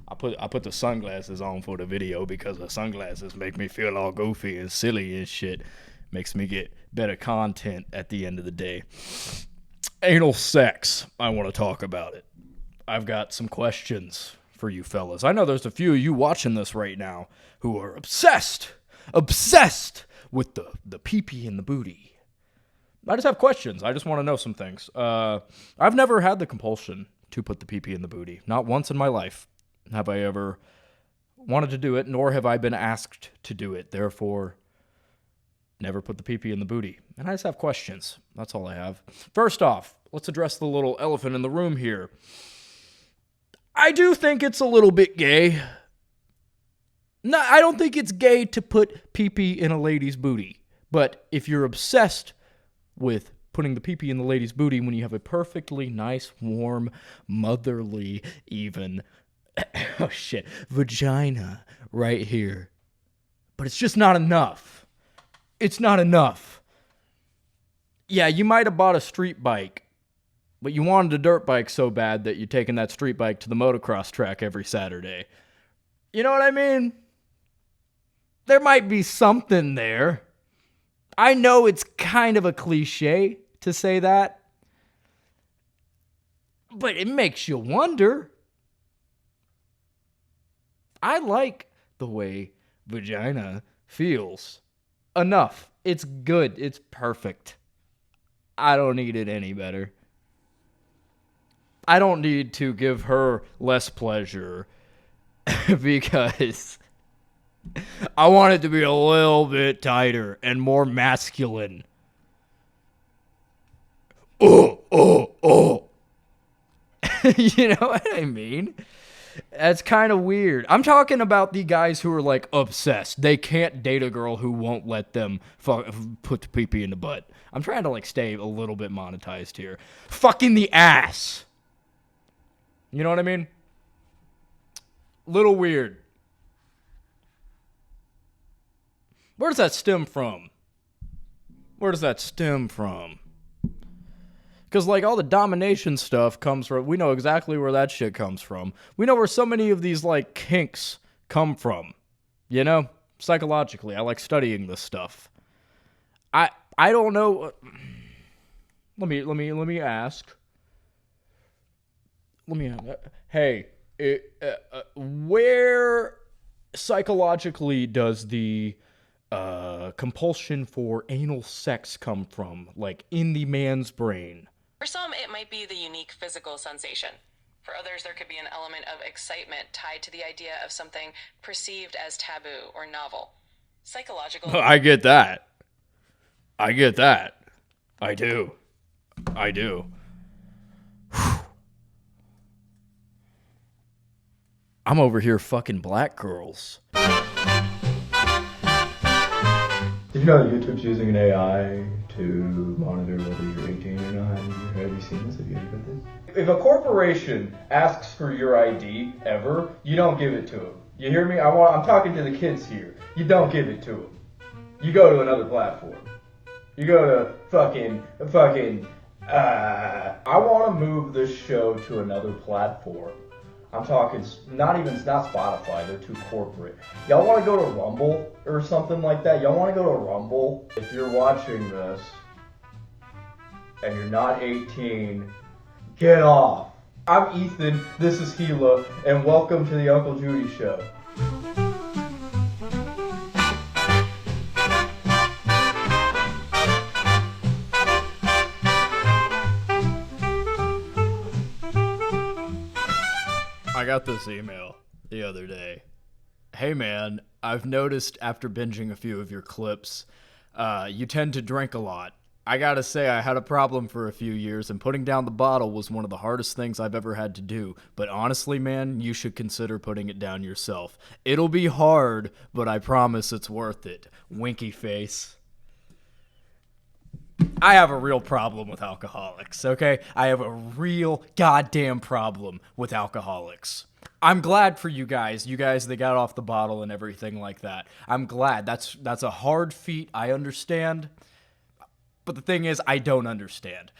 I put the sunglasses on for the video because the sunglasses make me feel all goofy and silly and shit. Makes me get better content at the end of the day. Anal sex. I want to talk about it. I've got some questions for you fellas. I know there's a few of you watching this right now who are obsessed with the pee-pee and the booty. I just have questions. I just want to know some things. I've never had the compulsion to put the pee-pee in the booty. Not once in my life have I ever wanted to do it, nor have I been asked to do it. Therefore, never put the pee-pee in the booty. And I just have questions. That's all I have. First off, let's address the little elephant in the room here. I do think it's a little bit gay. No, I don't think it's gay to put pee-pee in a lady's booty. But if you're obsessed with putting the pee-pee in the lady's booty when you have a perfectly nice, warm, motherly, even, oh shit, vagina right here. But it's just not enough. It's not enough. Yeah, you might have bought a street bike, but you wanted a dirt bike so bad that you're taking that street bike to the motocross track every Saturday. You know what I mean? There might be something there. I know it's kind of a cliche to say that, but it makes you wonder. I like the way vagina feels. Enough. It's good. It's perfect. I don't need it any better. I don't need to give her less pleasure because I want it to be a little bit tighter and more masculine. Oh. You know what I mean? That's kind of weird. I'm talking about the guys who are like obsessed. They can't date a girl who won't let them put the pee-pee in the butt. I'm trying to like stay a little bit monetized here. Fucking the ass. You know what I mean? Little weird. Where does that stem from? Because, like, all the domination stuff comes from... We know exactly where that shit comes from. We know where so many of these, like, kinks come from. You know? Psychologically. I like studying this stuff. I don't know... Let me ask. Hey, where psychologically does the compulsion for anal sex come from? Like, in the man's brain? For some, it might be the unique physical sensation. For others, there could be an element of excitement tied to the idea of something perceived as taboo or novel. Psychological... I get that. I do. I'm over here fucking black girls. Did you know that YouTube's using an AI to monitor whether you're 18 or not? Have you seen this? Have you heard about this? If a corporation asks for your ID ever, you don't give it to them. You hear me? I'm talking to the kids here. You don't give it to them. You go to another platform. You go to I want to move this show to another platform. I'm talking, it's not Spotify, they're too corporate. Y'all want to go to Rumble or something like that? Y'all want to go to Rumble? If you're watching this and you're not 18, get off. I'm Ethan, this is Gila, and welcome to the Uncle Judy Show. I got this email the other day. Hey man, I've noticed after binging a few of your clips, you tend to drink a lot. I gotta say, I had a problem for a few years, and putting down the bottle was one of the hardest things I've ever had to do. But honestly, man, you should consider putting it down yourself. It'll be hard, but I promise it's worth it. Winky face. I have a real problem with alcoholics, okay? I have a real goddamn problem with alcoholics. I'm glad for you guys that got off the bottle and everything like that. I'm glad. That's a hard feat, I understand. But the thing is, I don't understand.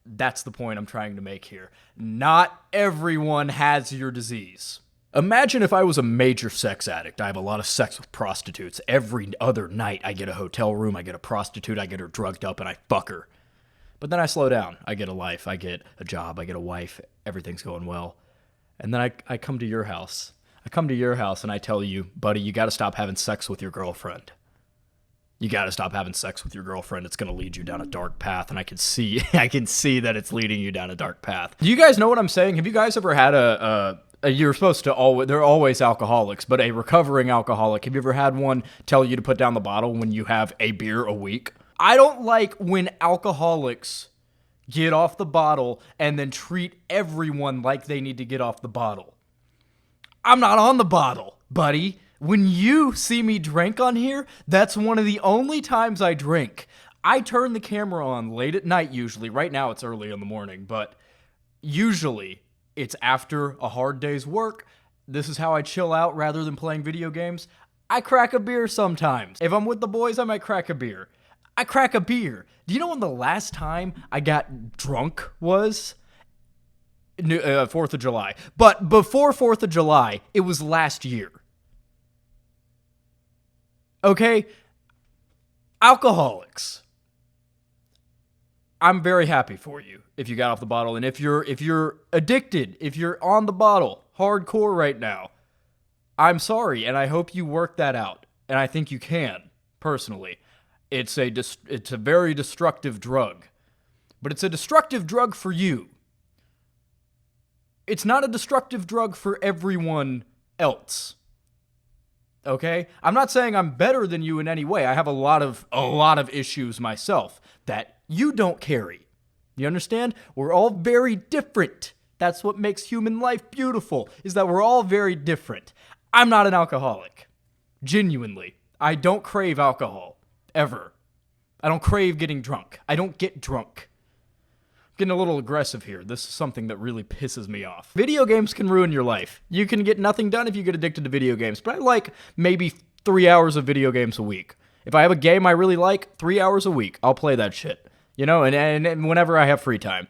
That's the point I'm trying to make here. Not everyone has your disease. Imagine if I was a major sex addict. I have a lot of sex with prostitutes. Every other night I get a hotel room, I get a prostitute, I get her drugged up, and I fuck her. But then I slow down. I get a life, I get a job, I get a wife, everything's going well. And then I come to your house. I come to your house and I tell you, buddy, you gotta stop having sex with your girlfriend. You gotta stop having sex with your girlfriend. It's gonna lead you down a dark path, and I can see that it's leading you down a dark path. Do you guys know what I'm saying? Have you guys ever had you're supposed to always, they're always alcoholics, but a recovering alcoholic, have you ever had one tell you to put down the bottle when you have a beer a week? I don't like when alcoholics get off the bottle and then treat everyone like they need to get off the bottle. I'm not on the bottle, buddy. When you see me drink on here, that's one of the only times I drink. I turn the camera on late at night usually. Right now it's early in the morning, but usually it's after a hard day's work. This is how I chill out rather than playing video games. I crack a beer sometimes. If I'm with the boys, I might crack a beer. I crack a beer. Do you know when the last time I got drunk was? 4th of July. But before 4th of July, it was last year. Okay? Alcoholics. I'm very happy for you if you got off the bottle. And if you're addicted, if you're on the bottle, hardcore right now, I'm sorry, and I hope you work that out. And I think you can, personally. It's a very destructive drug. But it's a destructive drug for you. It's not a destructive drug for everyone else. Okay? I'm not saying I'm better than you in any way. I have a lot of issues myself that you don't carry. You understand? We're all very different. That's what makes human life beautiful, is that we're all very different. I'm not an alcoholic. Genuinely. I don't crave alcohol. Ever. I don't crave getting drunk. I don't get drunk. I'm getting a little aggressive here. This is something that really pisses me off. Video games can ruin your life. You can get nothing done if you get addicted to video games, but I like maybe 3 hours of video games a week. If I have a game I really like, 3 hours a week, I'll play that shit. You know, and whenever I have free time.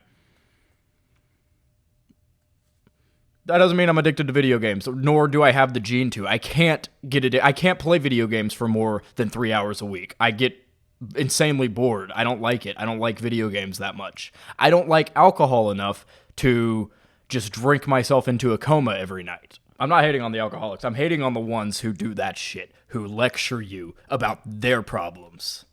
That doesn't mean I'm addicted to video games, nor do I have the gene to. I can't play video games for more than 3 hours a week. I get insanely bored. I don't like it. I don't like video games that much. I don't like alcohol enough to just drink myself into a coma every night. I'm not hating on the alcoholics. I'm hating on the ones who do that shit, who lecture you about their problems.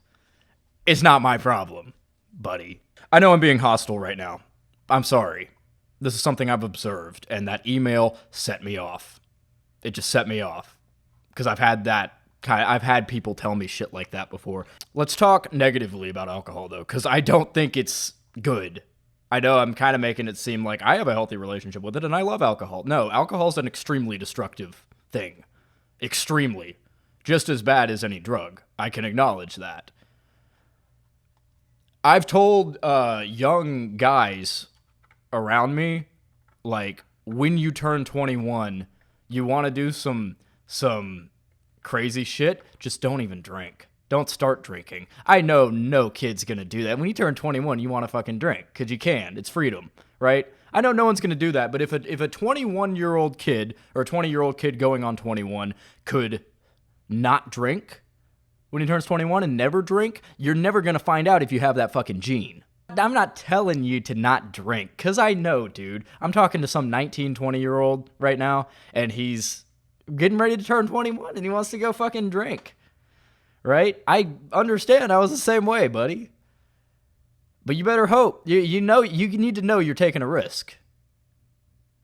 It's not my problem, buddy. I know I'm being hostile right now. I'm sorry. This is something I've observed, and that email set me off. It just set me off. Because I've had people tell me shit like that before. Let's talk negatively about alcohol, though, because I don't think it's good. I know I'm kind of making it seem like I have a healthy relationship with it, and I love alcohol. No, alcohol is an extremely destructive thing. Extremely. Just as bad as any drug. I can acknowledge that. I've told young guys around me, like, when you turn 21, you want to do some crazy shit, just don't even drink. Don't start drinking. I know no kid's going to do that. When you turn 21, you want to fucking drink, because you can. It's freedom, right? I know no one's going to do that, but if a 21-year-old kid, or a 20-year-old kid going on 21 could not drink when he turns 21 and never drink, you're never going to find out if you have that fucking gene. I'm not telling you to not drink, because I know, dude. I'm talking to some 19, 20-year-old right now, and he's getting ready to turn 21, and he wants to go fucking drink. Right? I understand. I was the same way, buddy. But you better hope. You know, you need to know you're taking a risk.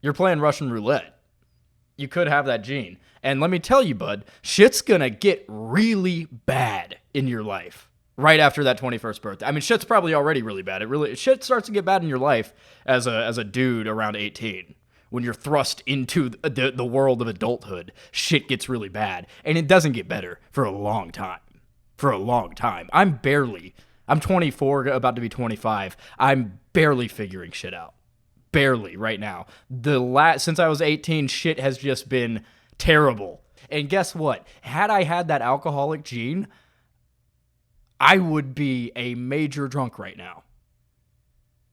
You're playing Russian roulette. You could have that gene. And let me tell you, bud, shit's gonna get really bad in your life right after that 21st birthday. I mean, shit's probably already really bad. Shit starts to get bad in your life as a dude around 18. When you're thrust into the world of adulthood, shit gets really bad. And it doesn't get better for a long time. For a long time. I'm 24, about to be 25. I'm barely figuring shit out. Barely right now. Since I was 18, shit has just been terrible. And guess what? Had I had that alcoholic gene, I would be a major drunk right now.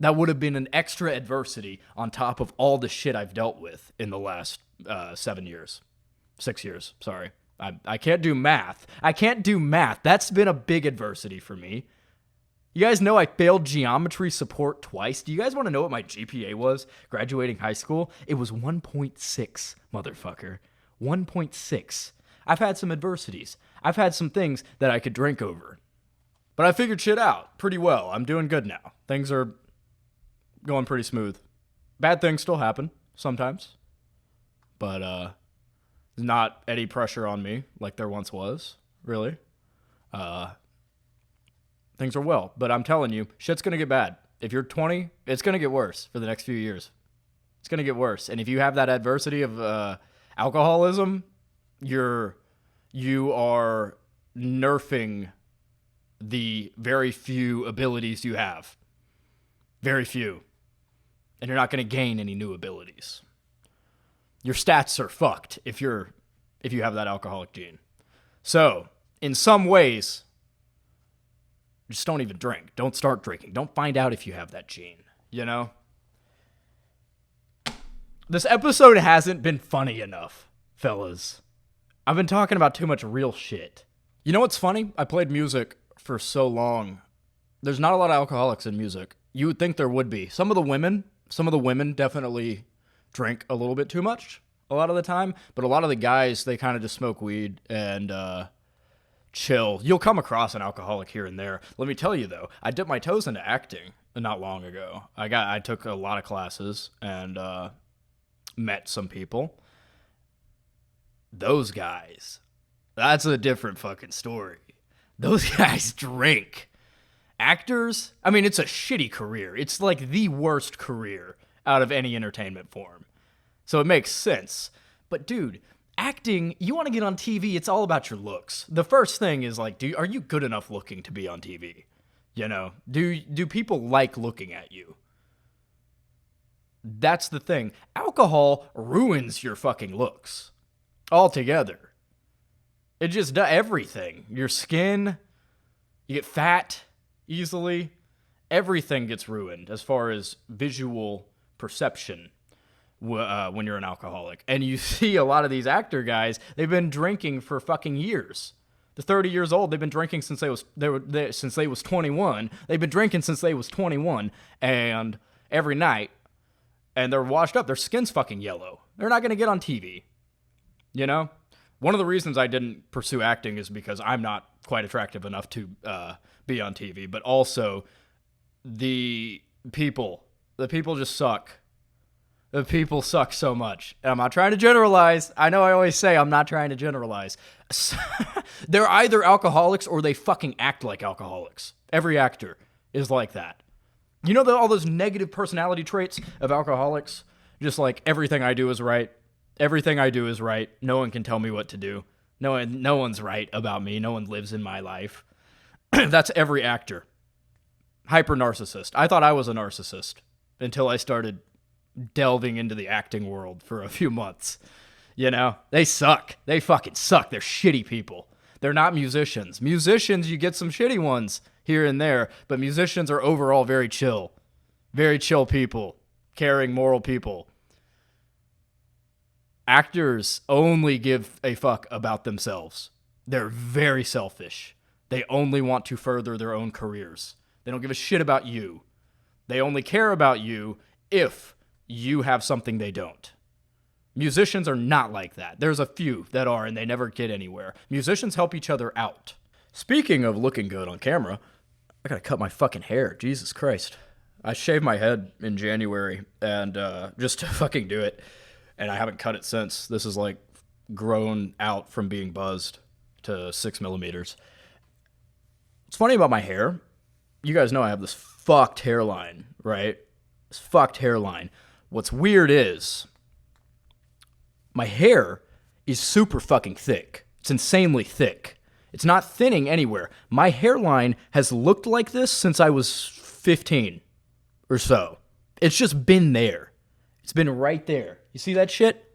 That would have been an extra adversity on top of all the shit I've dealt with in the last 6 years. Sorry. I can't do math. That's been a big adversity for me. You guys know I failed geometry support twice. Do you guys want to know what my GPA was graduating high school? It was 1.6, motherfucker. 1.6. I've had some adversities. I've had some things that I could drink over. But I figured shit out pretty well. I'm doing good now. Things are going pretty smooth. Bad things still happen sometimes. But there's not any pressure on me like there once was, really. Things are well. But I'm telling you, shit's going to get bad. If you're 20, it's going to get worse for the next few years. It's going to get worse. And if you have that adversity of alcoholism, you are nerfing the very few abilities you have. Very few. And you're not going to gain any new abilities. Your stats are fucked if you have that alcoholic gene. So, in some ways, just don't even drink. Don't start drinking. Don't find out if you have that gene, you know? This episode hasn't been funny enough, fellas. I've been talking about too much real shit. You know what's funny? I played music for so long. There's not a lot of alcoholics in music. You would think there would be. Some of the women definitely drink a little bit too much a lot of the time, but a lot of the guys, they kind of just smoke weed and chill. You'll come across an alcoholic here and there. Let me tell you though, I dipped my toes into acting not long ago. I took a lot of classes and met some people. Those guys, that's a different fucking story. Those guys drink. Actors, I mean, it's a shitty career. It's like the worst career out of any entertainment form. So it makes sense. But dude, acting, you want to get on TV, it's all about your looks. The first thing is like, are you good enough looking to be on TV? You know, do people like looking at you? That's the thing. Alcohol ruins your fucking looks altogether. It just does everything. Your skin, you get fat easily. Everything gets ruined as far as visual perception when you're an alcoholic. And you see a lot of these actor guys, they've been drinking for fucking years. They're 30 years old. They've been drinking since they was 21. They've been drinking since they was 21, and every night, and they're washed up. Their skin's fucking yellow. They're not going to get on TV. You know? One of the reasons I didn't pursue acting is because I'm not quite attractive enough to be on TV, but also the people just suck. The people suck so much. And I'm not trying to generalize. I know I always say I'm not trying to generalize. They're either alcoholics or they fucking act like alcoholics. Every actor is like that. You know all those negative personality traits of alcoholics? Just like, everything I do is right. Everything I do is right. No one can tell me what to do. No one's right about me. No one lives in my life. That's every actor. Hyper narcissist. I thought I was a narcissist until I started delving into the acting world for a few months. You know, they suck. They fucking suck. They're shitty people. They're not musicians. Musicians, you get some shitty ones here and there, but musicians are overall very chill. Very chill people. Caring, moral people. Actors only give a fuck about themselves. They're very selfish. They only want to further their own careers. They don't give a shit about you. They only care about you if you have something they don't. Musicians are not like that. There's a few that are, and they never get anywhere. Musicians help each other out. Speaking of looking good on camera, I gotta cut my fucking hair. Jesus Christ. I shaved my head in January, and just to fucking do it, and I haven't cut it since. This is like grown out from being buzzed to 6 millimeters. What's funny about my hair, you guys know I have this fucked hairline, right? This fucked hairline. What's weird is my hair is super fucking thick. It's insanely thick. It's not thinning anywhere. My hairline has looked like this since I was 15 or so. It's just been there. It's been right there. You see that shit?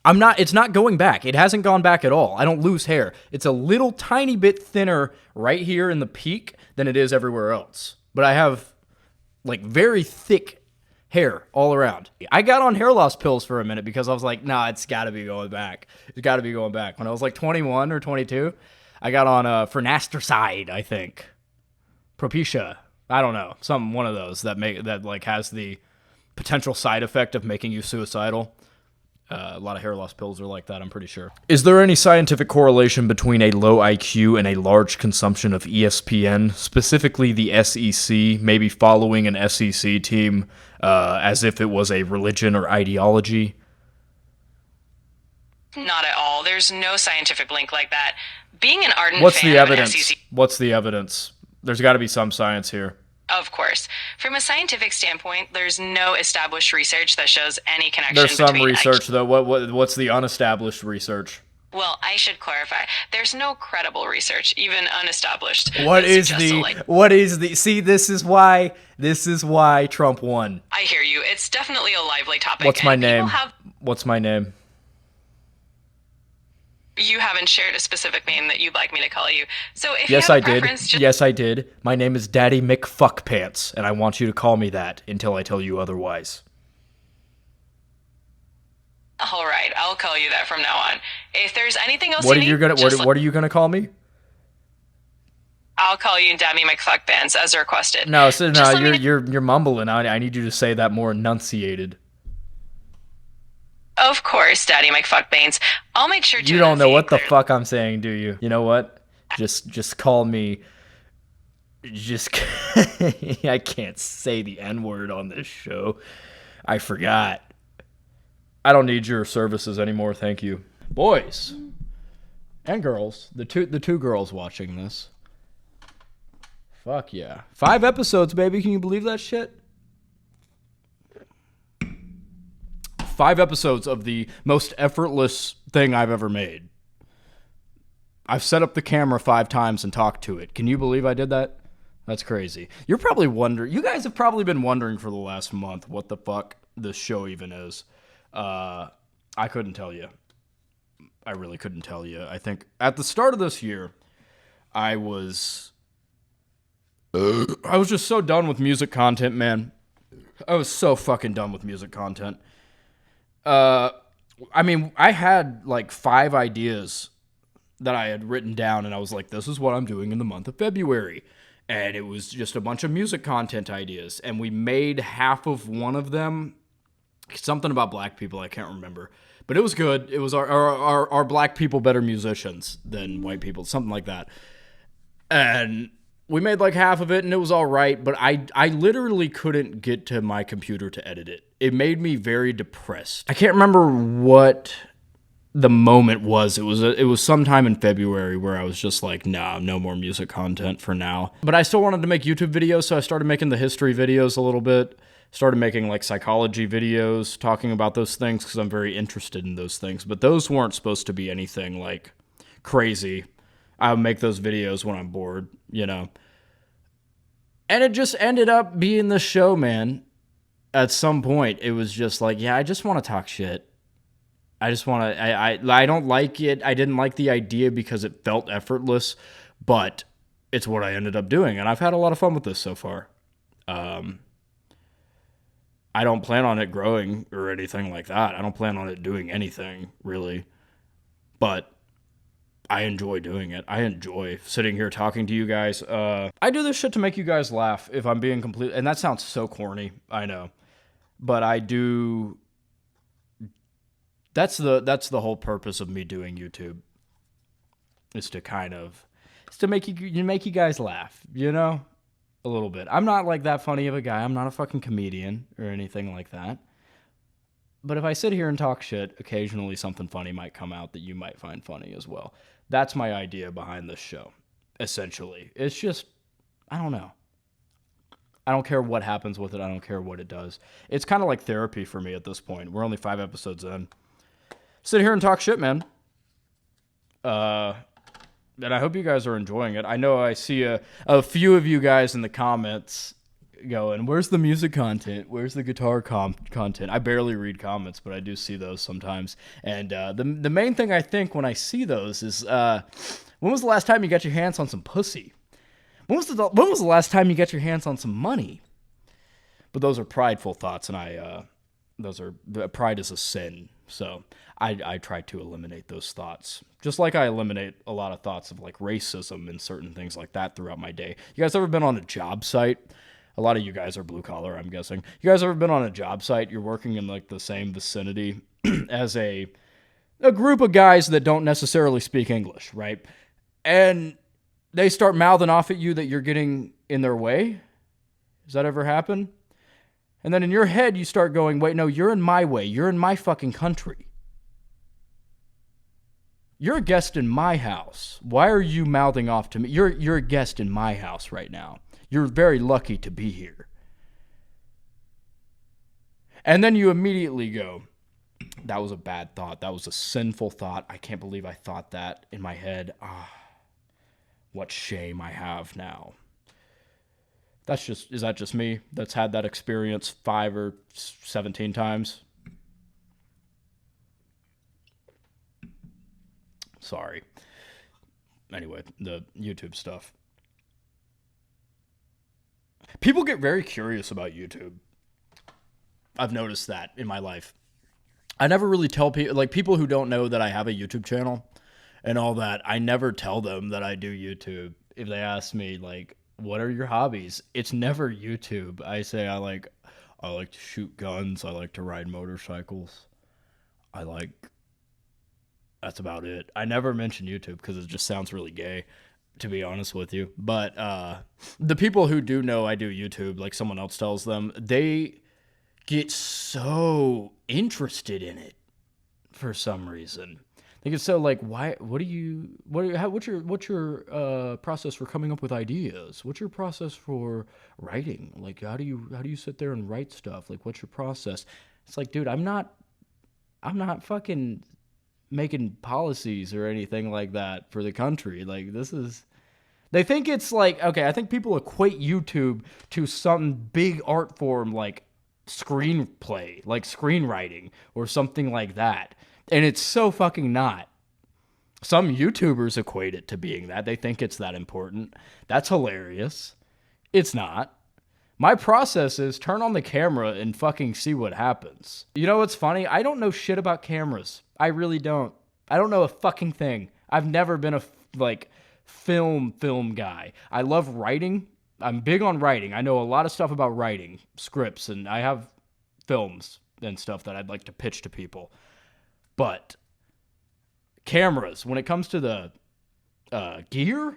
It's not going back. It hasn't gone back at all. I don't lose hair. It's a little tiny bit thinner right here in the peak than it is everywhere else. But I have like very thick hair all around. I got on hair loss pills for a minute because I was like, nah, it's got to be going back. It's got to be going back. When I was like 21 or 22, I got on finasteride, I think. Propecia. I don't know. One of those that like has the potential side effect of making you suicidal. A lot of hair loss pills are like that, I'm pretty sure. Is there any scientific correlation between a low IQ and a large consumption of ESPN, specifically the SEC, maybe following an SEC team as if it was a religion or ideology? Not at all. There's no scientific link like that. Being an ardent What's fan the of an evidence? SEC... What's the evidence? There's got to be some science here. Of course. From a scientific standpoint, there's no established research that shows any connection There's some between research, IQ. though. What's the unestablished research? Well, I should clarify. There's no credible research, even unestablished. What that is suggests see, this is why Trump won. I hear you. It's definitely a lively topic. What's my and people name? What's my name? You haven't shared a specific name that you'd like me to call you. So if Yes, you I have a did. preference, just... Yes, I did. My name is Daddy McFuckpants, and I want you to call me that until I tell you otherwise. All right, I'll call you that from now on. If there's anything else What are you you need, gonna just what are you gonna call me? I'll call you Dabby McFuckbands as requested. No, you're mumbling. I need you to say that more enunciated. Of course, Daddy McFuckbanes. I'll make sure to... You don't know what the clearly. fuck I'm saying, do you? You know what? Just call me... I can't say the N-word on this show. I forgot. I don't need your services anymore, thank you. Boys and girls, the two girls watching this. Fuck yeah. 5 episodes, baby. Can you believe that shit? 5 episodes of the most effortless thing I've ever made. I've set up the camera 5 times and talked to it. Can you believe I did that? That's crazy. You're probably wondering, you guys have probably been wondering for the last month what the fuck this show even is. I couldn't tell you. I really couldn't tell you. I think at the start of this year, I was just so done with music content, man. I was so fucking done with music content. I mean, I had like 5 ideas that I had written down, and I was like, this is what I'm doing in the month of February. And it was just a bunch of music content ideas. And we made half of one of them. Something about black people, I can't remember. But it was good. It was our black people better musicians than white people, something like that. And we made like half of it, and it was all right, but I literally couldn't get to my computer to edit it. It made me very depressed. I can't remember what the moment was. It was sometime in February where I was just like, nah, no more music content for now. But I still wanted to make YouTube videos, so I started making the history videos a little bit. Started making like psychology videos, talking about those things because I'm very interested in those things. But those weren't supposed to be anything like crazy. I would make those videos when I'm bored, you know. And it just ended up being the show, man. At some point, it was just like, yeah, I just want to talk shit. I just want to, I don't like it. I didn't like the idea because it felt effortless, but it's what I ended up doing. And I've had a lot of fun with this so far. I don't plan on it growing or anything like that. I don't plan on it doing anything, really. But I enjoy doing it. I enjoy sitting here talking to you guys. I do this shit to make you guys laugh, if I'm being complete. And that sounds so corny, I know. But I do... That's the whole purpose of me doing YouTube. Is to kind of... It's to make you guys laugh, you know? A little bit. I'm not like that funny of a guy. I'm not a fucking comedian or anything like that. But if I sit here and talk shit, occasionally something funny might come out that you might find funny as well. That's my idea behind this show, essentially. It's just, I don't know. I don't care what happens with it. I don't care what it does. It's kind of like therapy for me at this point. We're only 5 episodes in. Sit here and talk shit, man. And I hope you guys are enjoying it. I know I see a few of you guys in the comments going, where's the music content? Where's the guitar content? I barely read comments, but I do see those sometimes. And the main thing I think when I see those is, when was the last time you got your hands on some pussy? When was the last time you got your hands on some money? But those are prideful thoughts, and pride is a sin. So I try to eliminate those thoughts. Just like I eliminate a lot of thoughts of like racism and certain things like that throughout my day. You guys ever been on a job site? A lot of you guys are blue collar, I'm guessing. You guys ever been on a job site? You're working in like the same vicinity as a group of guys that don't necessarily speak English, right? And they start mouthing off at you that you're getting in their way. Does that ever happen? And then in your head, you start going, wait, no, you're in my way. You're in my fucking country. You're a guest in my house. Why are you mouthing off to me? You're a guest in my house right now. You're very lucky to be here. And then you immediately go, that was a bad thought. That was a sinful thought. I can't believe I thought that in my head. What shame I have now. Is that just me that's had that experience 5 or 17 times? Sorry. Anyway, the YouTube stuff. People get very curious about YouTube. I've noticed that in my life. I never really tell people, like people who don't know that I have a YouTube channel and all that, I never tell them that I do YouTube. If they ask me, like, what are your hobbies? It's never YouTube. I say I like to shoot guns. I like to ride motorcycles. That's about it. I never mention YouTube because it just sounds really gay, to be honest with you. But the people who do know I do YouTube, like someone else tells them, they get so interested in it for some reason. They get so like, why? What's your process for coming up with ideas? What's your process for writing? Like, how do you sit there and write stuff? Like, what's your process? It's like, dude, I'm not fucking making policies or anything like that for the country. Like, they think it's like, okay, I think people equate YouTube to some big art form like screenplay, like screenwriting or something like that. And it's so fucking not. Some YouTubers equate it to being that. They think it's that important. That's hilarious. It's not. My process is turn on the camera and fucking see what happens. You know what's funny? I don't know shit about cameras. I really don't. I don't know a fucking thing. I've never been a film guy. I love writing. I'm big on writing. I know a lot of stuff about writing, scripts, and I have films and stuff that I'd like to pitch to people. But cameras, when it comes to the gear,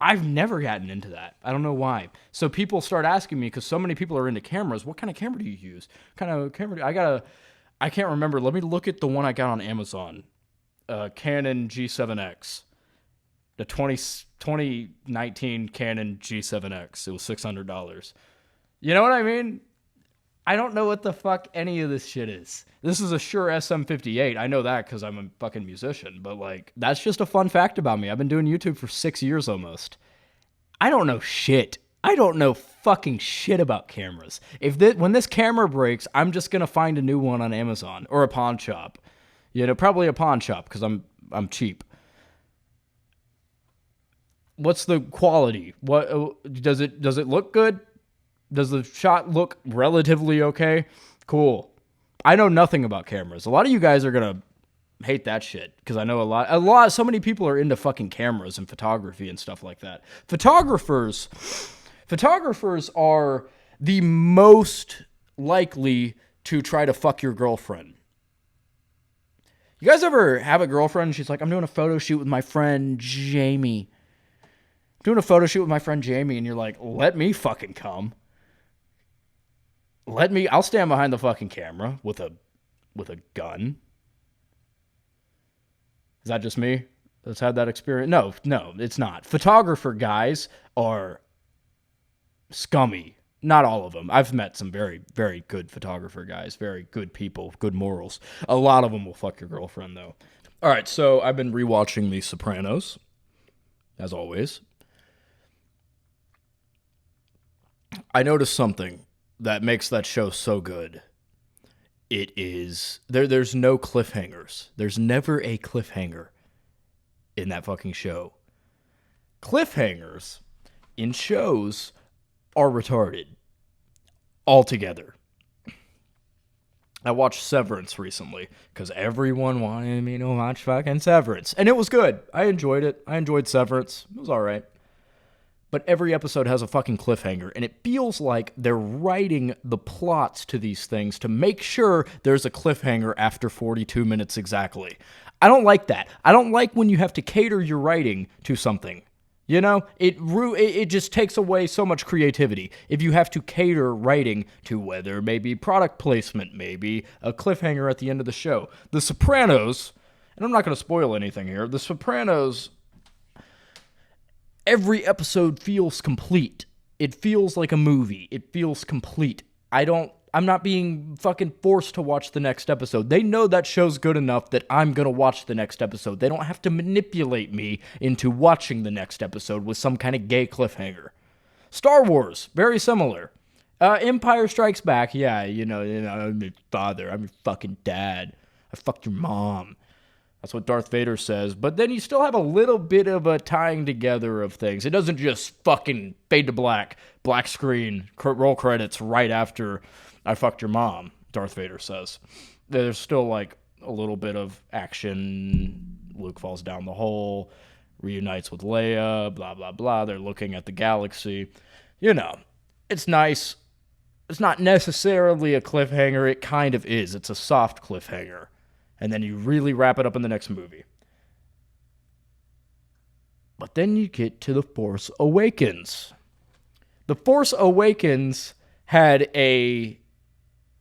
I've never gotten into that. I don't know why. So people start asking me, because so many people are into cameras, what kind of camera do you use? What kind of camera I can't remember. Let me look at the one I got on Amazon. Canon G7X. The 2019 Canon G7X. It was $600. You know what I mean? I don't know what the fuck any of this shit is. This is a Shure SM58. I know that because I'm a fucking musician. But, like, that's just a fun fact about me. I've been doing YouTube for 6 years almost. I don't know shit. I don't know fucking shit about cameras. When this camera breaks, I'm just going to find a new one on Amazon or a pawn shop. You know, probably a pawn shop because I'm cheap. What's the quality? What does it look good? Does the shot look relatively okay? Cool. I know nothing about cameras. A lot of you guys are going to hate that shit because I know so many people are into fucking cameras and photography and stuff like that. Photographers are the most likely to try to fuck your girlfriend. You guys ever have a girlfriend and she's like, I'm doing a photo shoot with my friend Jamie. And you're like, let me fucking come. I'll stand behind the fucking camera with a gun. Is that just me that's had that experience? No, it's not. Photographer guys are scummy. Not all of them. I've met some very, very good photographer guys, very good people, good morals. A lot of them will fuck your girlfriend, though. All right, so I've been rewatching The Sopranos, as always. I noticed something that makes that show so good. It is there's no cliffhangers. There's never a cliffhanger in that fucking show. Cliffhangers in shows are retarded. altogether. I watched Severance recently because everyone wanted me to watch fucking Severance. And it was good. I enjoyed it. I enjoyed Severance. It was alright. But every episode has a fucking cliffhanger, and it feels like they're writing the plots to these things to make sure there's a cliffhanger after 42 minutes exactly. I don't like that. I don't like when you have to cater your writing to something. You know, it just takes away so much creativity if you have to cater writing to whether maybe product placement, maybe a cliffhanger at the end of the show. The Sopranos, and I'm not going to spoil anything here, The Sopranos, every episode feels complete. It feels like a movie. It feels complete. I'm not being fucking forced to watch the next episode. They know that show's good enough that I'm going to watch the next episode. They don't have to manipulate me into watching the next episode with some kind of gay cliffhanger. Star Wars, very similar. Empire Strikes Back, yeah, I'm your father. I'm your fucking dad. I fucked your mom. That's what Darth Vader says. But then you still have a little bit of a tying together of things. It doesn't just fucking fade to black screen, roll credits right after I fucked your mom, Darth Vader says. There's still like a little bit of action. Luke falls down the hole, reunites with Leia, blah, blah, blah. They're looking at the galaxy. It's nice. It's not necessarily a cliffhanger. It kind of is. It's a soft cliffhanger. And then you really wrap it up in the next movie. But then you get to The Force Awakens. The Force Awakens had a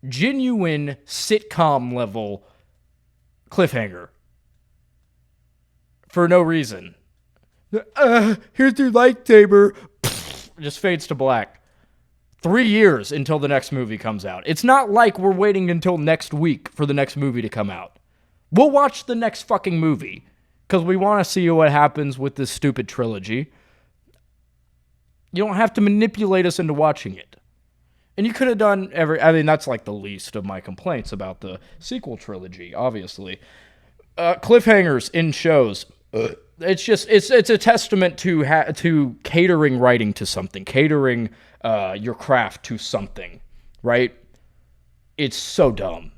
genuine sitcom level cliffhanger. For no reason. Here's your lightsaber. Just fades to black. 3 years until the next movie comes out. It's not like we're waiting until next week for the next movie to come out. We'll watch the next fucking movie because we want to see what happens with this stupid trilogy. You don't have to manipulate us into watching it. And you could have done that's like the least of my complaints about the sequel trilogy, obviously. Cliffhangers in shows. It's a testament to catering writing to something, catering your craft to something, right? It's so dumb.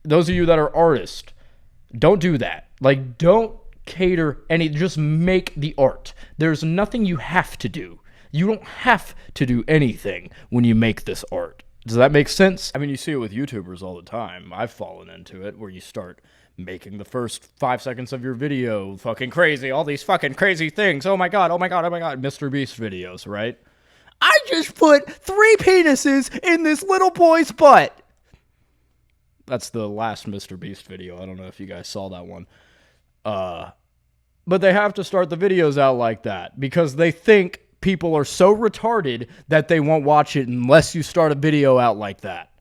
Those of you that are artists, don't do that. Like, don't cater just make the art. There's nothing you have to do. You don't have to do anything when you make this art. Does that make sense? I mean, you see it with YouTubers all the time. I've fallen into it where you start making the first 5 seconds of your video fucking crazy. All these fucking crazy things. Oh my God. Mr. Beast videos, right? I just put 3 penises in this little boy's butt. That's the last Mr. Beast video. I don't know if you guys saw that one. But they have to start the videos out like that because they think people are so retarded that they won't watch it unless you start a video out like that.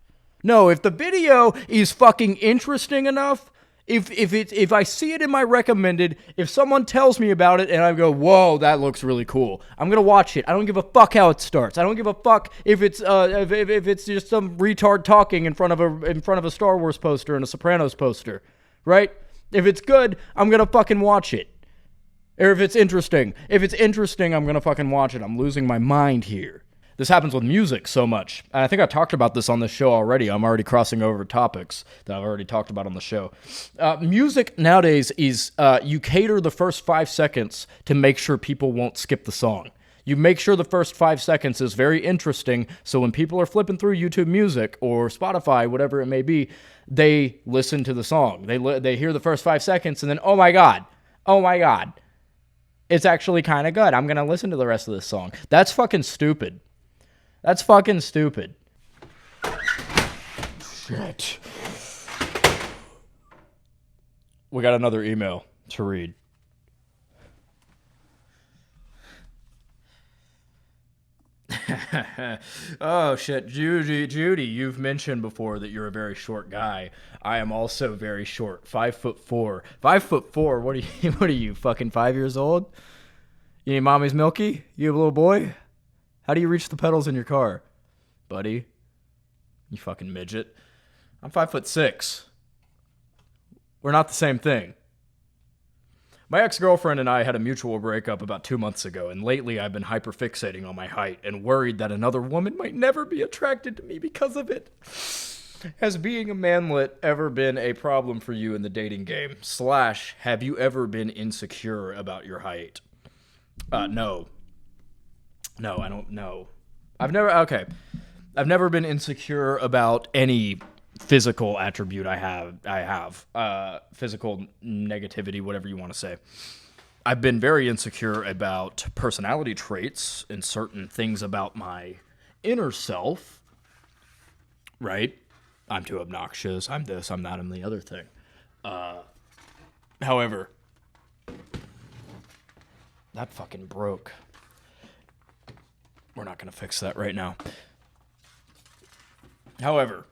No, if the video is fucking interesting enough, if I see it in my recommended, if someone tells me about it and I go, whoa, that looks really cool, I'm gonna watch it. I don't give a fuck how it starts. I don't give a fuck if it's just some retard talking in front of a Star Wars poster and a Sopranos poster, right? If it's good, I'm gonna fucking watch it. Or if it's interesting, I'm gonna fucking watch it. I'm losing my mind here. This happens with music so much. And I think I talked about this on the show already. I'm already crossing over topics that I've already talked about on the show. Music nowadays is you cater the first 5 seconds to make sure people won't skip the song. You make sure the first 5 seconds is very interesting, so when people are flipping through YouTube Music or Spotify, whatever it may be, they listen to the song. They hear the first 5 seconds, and then, oh my God, it's actually kind of good. I'm going to listen to the rest of this song. That's fucking stupid. Shit. We got another email to read. Oh shit, Judy, you've mentioned before that you're a very short guy. I am also very short, 5'4". 5'4". What are you, fucking 5 years old? You need mommy's milky? You have a little boy? How do you reach the pedals in your car, buddy? You fucking midget. I'm 5'6". We're not the same thing. My ex-girlfriend and I had a mutual breakup about 2 months ago, and lately I've been hyperfixating on my height and worried that another woman might never be attracted to me because of it. Has being a manlet ever been a problem for you in the dating game? / have you ever been insecure about your height? No. No, I don't know. I've never been insecure about any physical attribute I have. Physical negativity, whatever you want to say. I've been very insecure about personality traits and certain things about my inner self. Right? I'm too obnoxious. I'm this, I'm that, I'm the other thing. However, that fucking broke. We're not going to fix that right now. However,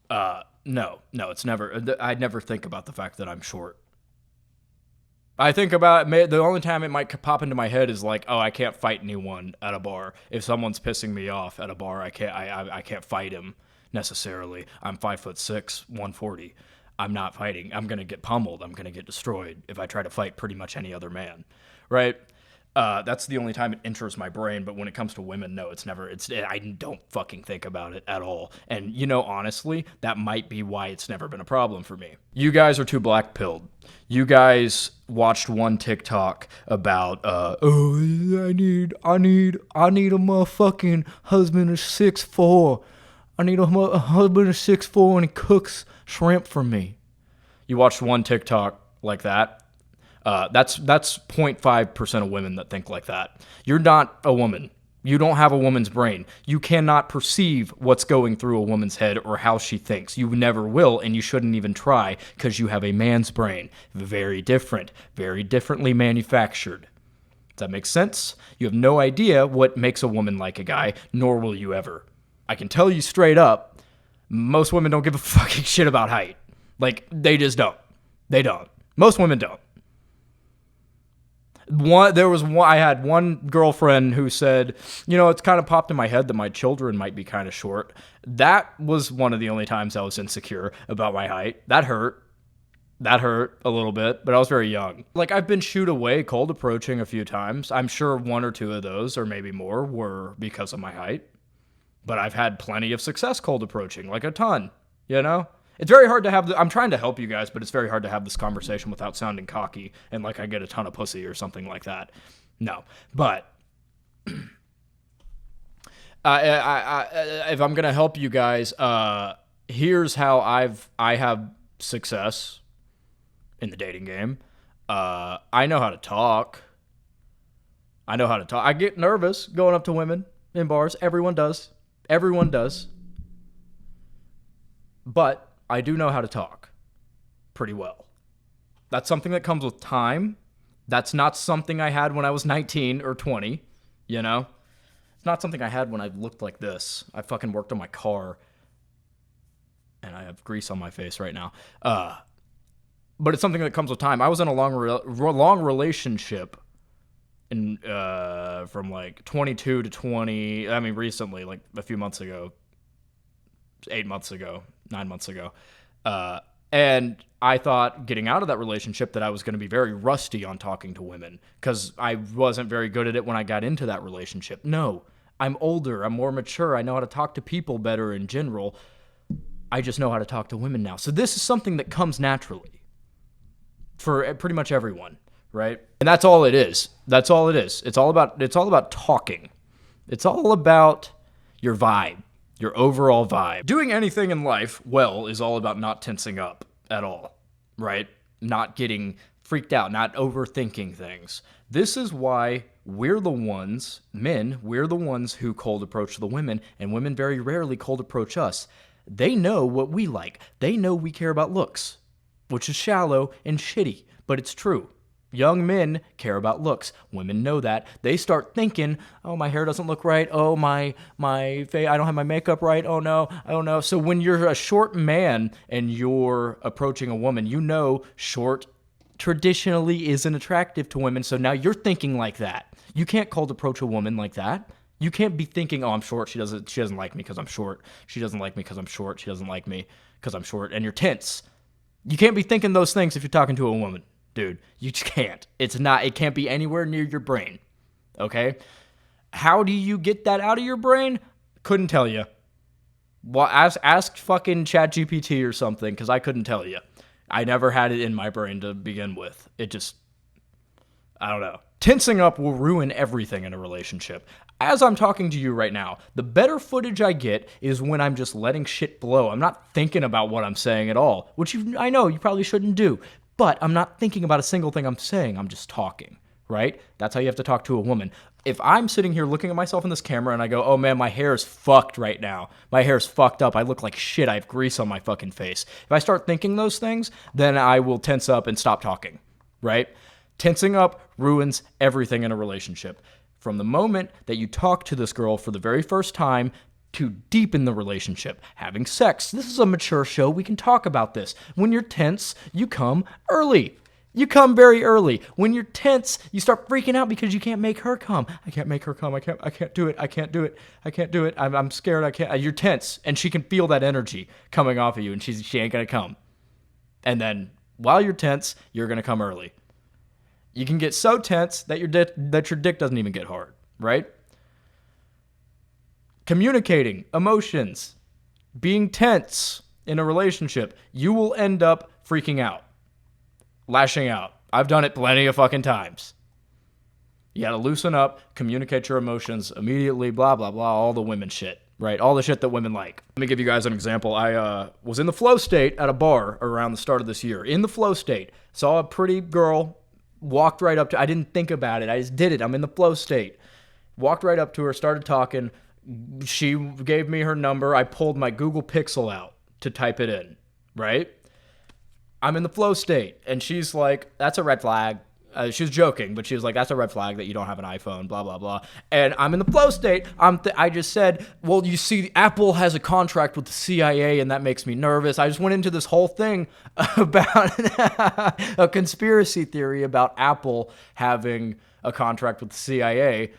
no, it's never, I'd never think about the fact that I'm short. I think about the only time it might pop into my head is like, oh, I can't fight anyone at a bar. If someone's pissing me off at a bar, I can't fight him necessarily. I'm 5'6", 140. I'm not fighting. I'm gonna get pummeled. I'm gonna get destroyed if I try to fight pretty much any other man, right? That's the only time it enters my brain. But when it comes to women, no, it's never. I don't fucking think about it at all. And honestly, that might be why it's never been a problem for me. You guys are too black-pilled. You guys watched one TikTok about, I need a motherfucking husband of 6'4". I need a husband of 6'4" and he cooks shrimp for me. You watched one TikTok like that. That's 0.5% of women that think like that. You're not a woman. You don't have a woman's brain. You cannot perceive what's going through a woman's head or how she thinks. You never will, and you shouldn't even try because you have a man's brain. Very different, very differently manufactured. Does that make sense? You have no idea what makes a woman like a guy, nor will you ever. I can tell you straight up, most women don't give a fucking shit about height. Like, they just don't. They don't. Most women don't. I had one girlfriend who said, it's kind of popped in my head that my children might be kind of short. That was one of the only times I was insecure about my height. That hurt. That hurt a little bit, but I was very young. Like, I've been shooed away cold approaching a few times. I'm sure 1 or 2 of those, or maybe more, were because of my height. But I've had plenty of success cold approaching, like a ton, It's very hard to have I'm trying to help you guys, but it's very hard to have this conversation without sounding cocky and like I get a ton of pussy or something like that. No, but if I'm gonna help you guys, here's how I have success in the dating game. I know how to talk. I get nervous going up to women in bars. Everyone does. But I do know how to talk pretty well. That's something that comes with time. That's not something I had when I was 19 or 20, It's not something I had when I looked like this. I fucking worked on my car, and I have grease on my face right now. But it's something that comes with time. I was in a long relationship from like 22 to 20. I mean, recently, like a few months ago, 8 months ago, 9 months ago. And I thought getting out of that relationship that I was going to be very rusty on talking to women because I wasn't very good at it when I got into that relationship. No, I'm older. I'm more mature. I know how to talk to people better in general. I just know how to talk to women now. So this is something that comes naturally for pretty much everyone, right? And that's all it is. It's all about talking. It's all about your vibe. Your overall vibe. Doing anything in life well is all about not tensing up at all, right? Not getting freaked out, not overthinking things. This is why we're the ones who cold approach the women, and women very rarely cold approach us. They know what we like. They know we care about looks, which is shallow and shitty, but it's true. Young men care about looks. Women know that. They start thinking, oh, my hair doesn't look right. Oh, my face, I don't have my makeup right. Oh, no. So when you're a short man and you're approaching a woman, short traditionally isn't attractive to women. So now you're thinking like that. You can't cold approach a woman like that. You can't be thinking, oh, I'm short. She doesn't like me because I'm short. She doesn't like me because I'm short. She doesn't like me because I'm short. And you're tense. You can't be thinking those things if you're talking to a woman. dude. You just can't. It can't be anywhere near your brain. Okay? How do you get that out of your brain? Couldn't tell you. Well, ask fucking ChatGPT or something, because I couldn't tell you. I never had it in my brain to begin with. I don't know. Tensing up will ruin everything in a relationship. As I'm talking to you right now, the better footage I get is when I'm just letting shit blow. I'm not thinking about what I'm saying at all, which I know you probably shouldn't do, but I'm not thinking about a single thing I'm saying. I'm just talking, right? That's how you have to talk to a woman. If I'm sitting here looking at myself in this camera and I go, oh man, my hair is fucked right now. My hair is fucked up. I look like shit. I have grease on my fucking face. If I start thinking those things, then I will tense up and stop talking, right? Tensing up ruins everything in a relationship. From the moment that you talk to this girl for the very first time to deepen the relationship, having sex. This is a mature show. We can talk about this. When you're tense, you come early. You come very early. When you're tense, you start freaking out because you can't make her come. I can't make her come. I can't do it. I can't do it. I can't do it. I'm scared. I can't. You're tense, and she can feel that energy coming off of you, and she ain't gonna come. And then while you're tense, you're gonna come early. You can get so tense that your dick doesn't even get hard, right? Communicating emotions, being tense in a relationship, you will end up freaking out. Lashing out. I've done it plenty of fucking times. You gotta loosen up, communicate your emotions immediately, blah, blah, blah, all the women shit, right? All the shit that women like. Let me give you guys an example. I was in the flow state at a bar around the start of this year. In the flow state, saw a pretty girl, walked right up to, I didn't think about it, I just did it. I'm in the flow state. Walked right up to her, started talking. She gave me her number. I pulled my Google Pixel out to type it in, right? I'm in the flow state, and she's like, that's a red flag. She was joking, but she was like, that's a red flag that you don't have an iPhone, blah, blah, blah. And I'm in the flow state. I just said, well, you see, Apple has a contract with the CIA, and that makes me nervous. I just went into this whole thing about a conspiracy theory about Apple having a contract with the CIA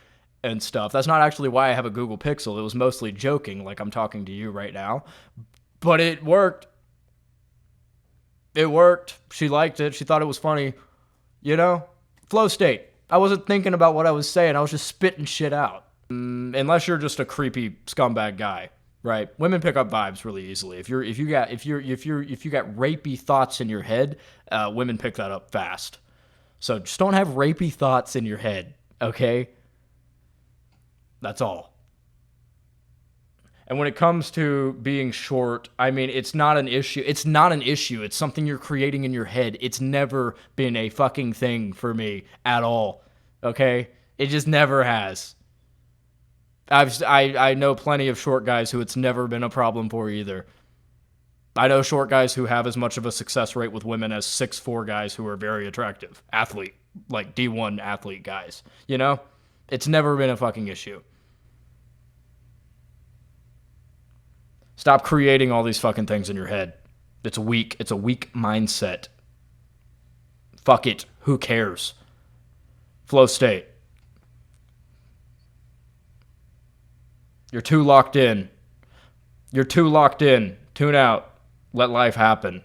and stuff. That's not actually why I have a Google Pixel. It was mostly joking, like I'm talking to you right now. But it worked. It worked. She liked it. She thought it was funny. You know? Flow state. I wasn't thinking about what I was saying. I was just spitting shit out. Unless you're just a creepy scumbag guy, right? Women pick up vibes really easily. If you got rapey thoughts in your head, women pick that up fast. So just don't have rapey thoughts in your head, okay? That's all. And when it comes to being short, I mean, it's not an issue. It's not an issue. It's something you're creating in your head. It's never been a fucking thing for me at all. Okay? It just never has. I know plenty of short guys who it's never been a problem for either. I know short guys who have as much of a success rate with women as 6'4" guys who are very attractive. Athlete. Like D1 athlete guys. You know? It's never been a fucking issue. Stop creating all these fucking things in your head. It's weak. It's a weak mindset. Fuck it. Who cares? Flow state. You're too locked in. You're too locked in. Tune out. Let life happen.